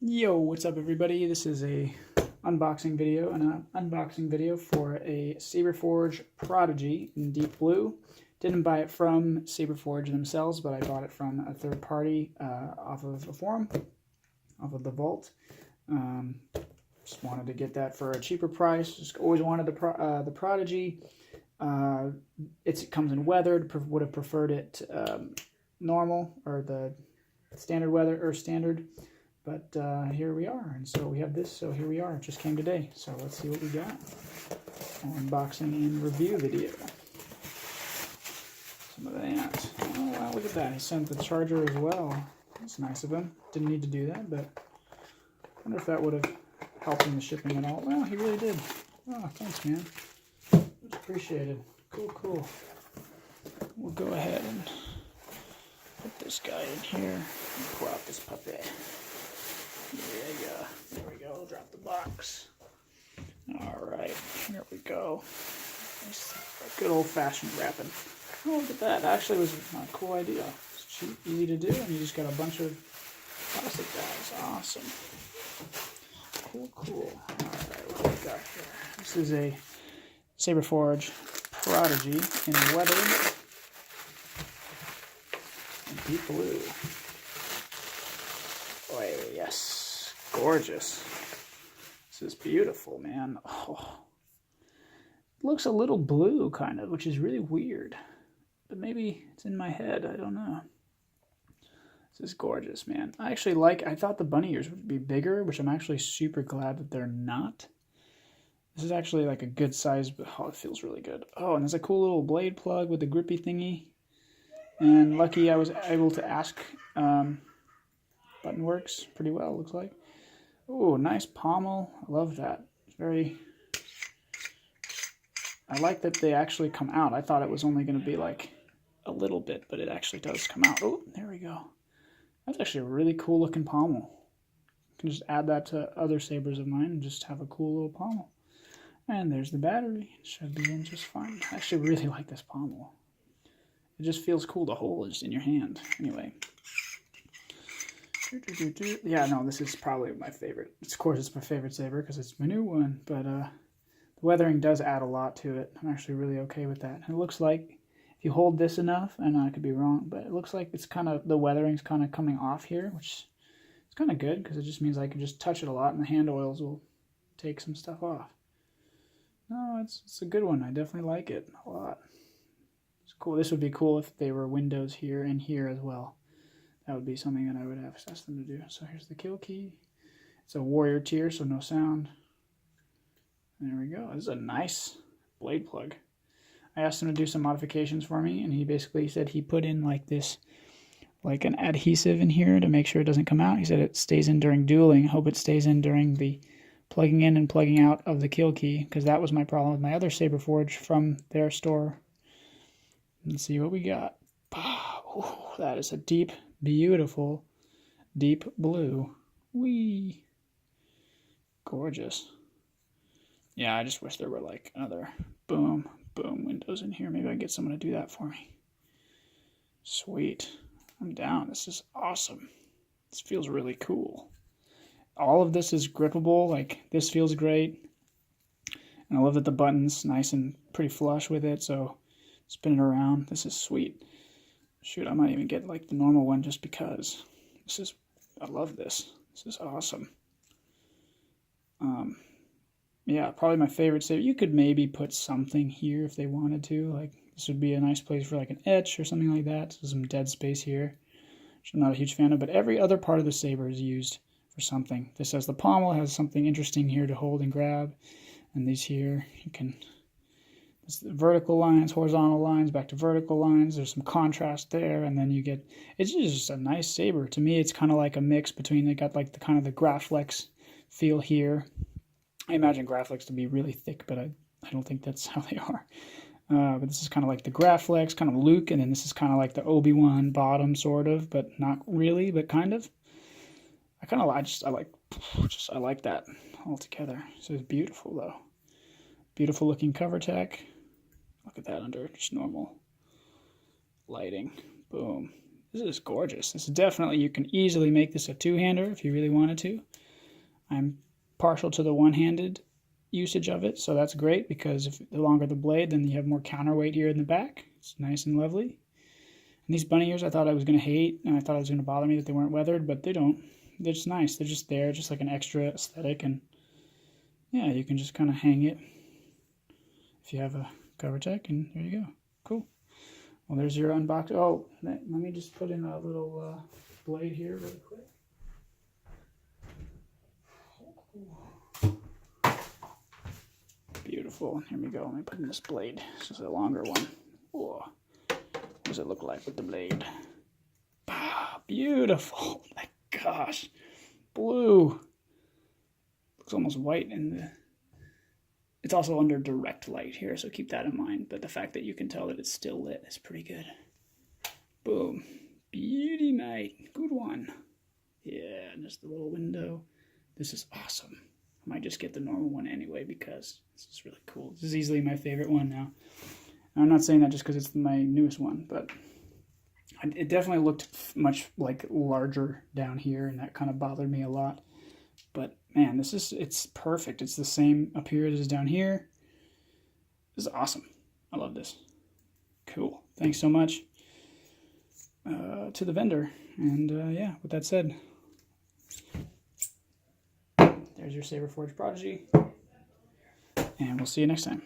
Yo, what's up everybody? This is an unboxing video for a Saberforge Prodigy in deep blue. Didn't buy it from Saberforge themselves, but I bought it from a third party off of a forum, off of the vault. Just wanted to get that for a cheaper price. Just always wanted the Prodigy. It comes in weathered. Would have preferred it normal or the standard weather or standard. But here we are, and so we have this, so here we are. It just came today, so let's see what we got. Unboxing and review video. Some of that. Oh, wow, look at that. He sent the charger as well. That's nice of him. Didn't need to do that, but I wonder if that would have helped in the shipping at all. Well, he really did. Oh, thanks, man. It's appreciated. Cool, cool. We'll go ahead and put this guy in here and pour out this puppy. There we go. Drop the box. Alright, here we go. Nice, good old-fashioned wrapping. Oh, look at that. Actually, it was a cool idea. It's cheap, easy to do, and you just got a bunch of plastic bags. Awesome. Cool. Alright, what do we got here? This is a Saberforge Prodigy in weathered and deep blue. Oh, yes. Gorgeous. This is beautiful, man. Oh. It looks a little blue, kind of, which is really weird. But maybe it's in my head. I don't know. This is gorgeous, man. I thought the bunny ears would be bigger, which I'm actually super glad that they're not. This is actually like a good size, but oh, it feels really good. Oh, and there's a cool little blade plug with the grippy thingy. And lucky I was able to ask... button works pretty well, looks like. Oh, nice pommel. I love that. It's very... I like that they actually come out. I thought it was only going to be like a little bit, but it actually does come out. Oh, there we go. That's actually a really cool looking pommel. You can just add that to other sabers of mine and just have a cool little pommel. And there's the battery. It should be in just fine. I actually really like this pommel. It just feels cool to hold just in your hand. Anyway. Yeah, no, this is probably my favorite. Of course, it's my favorite saber because it's my new one, but the weathering does add a lot to it. I'm actually really okay with that. And it looks like if you hold this enough, I know I could be wrong, but it looks like it's kind of, the weathering's kind of coming off here, which is kind of good because it just means I can just touch it a lot and the hand oils will take some stuff off. No, it's a good one. I definitely like it a lot. It's cool. This would be cool if they were windows here and here as well. That would be something that I would have asked them to do. So here's the kill key. It's a warrior tier, so no sound. There we go. This is a nice blade plug. I asked him to do some modifications for me, and he basically said he put in like this, like an adhesive in here to make sure it doesn't come out. He said it stays in during dueling. Hope it stays in during the plugging in and plugging out of the kill key, because that was my problem with my other Saberforge from their store. Let's see what we got. Oh, that is a deep, beautiful, deep blue. Whee! Gorgeous. Yeah, I just wish there were like another boom windows in here. Maybe I can get someone to do that for me. Sweet. I'm down. This is awesome. This feels really cool. All of this is grippable. Like, this feels great. And I love that the button's nice and pretty flush with it, so spin it around. This is sweet. Shoot, I might even get like the normal one just because. I love this. This is awesome. Yeah, probably my favorite saber. You could maybe put something here if they wanted to. Like, this would be a nice place for like an etch or something like that. So some dead space here, which I'm not a huge fan of. But every other part of the saber is used for something. This has the pommel, has something interesting here to hold and grab. And these here, you can... It's the vertical lines, horizontal lines, back to vertical lines. There's some contrast there, and then you get... It's just a nice saber. To me, it's kind of like a mix between... They got like the kind of the Graflex feel here. I imagine Graflex to be really thick, but I don't think that's how they are. But this is kind of like the Graflex, kind of Luke, and then this is kind of like the Obi-Wan bottom, sort of, but not really, but kind of. I like that altogether. So it's beautiful, though. Beautiful looking cover tech. Look at that under just normal lighting. Boom. This is gorgeous. This is definitely, you can easily make this a two-hander if you really wanted to. I'm partial to the one-handed usage of it, so that's great because if the longer the blade, then you have more counterweight here in the back. It's nice and lovely. And these bunny ears I thought I was going to hate, and I thought it was going to bother me that they weren't weathered, but they don't. They're just nice. They're just there, just like an extra aesthetic, and yeah, you can just kind of hang it if you have a cover tech, and there you go. Cool. Well, there's your unbox. Oh, let me just put in a little blade here really quick. Beautiful. Here we go. Let me put in this blade. This is a longer one. Whoa. What does it look like with the blade? Ah, beautiful. My gosh. Blue. Looks almost white in the... It's also under direct light here, so keep that in mind. But the fact that you can tell that it's still lit is pretty good. Boom. Beauty, mate. Good one. Yeah, and just the little window. This is awesome. I might just get the normal one anyway because this is really cool. This is easily my favorite one now. And I'm not saying that just because it's my newest one, but it definitely looked much like larger down here, and that kind of bothered me a lot. But man, it's perfect. It's the same up here as it is down here. This is awesome. I love this. Cool. Thanks so much to the vendor. And yeah, with that said, there's your Saberforge Prodigy. And we'll see you next time.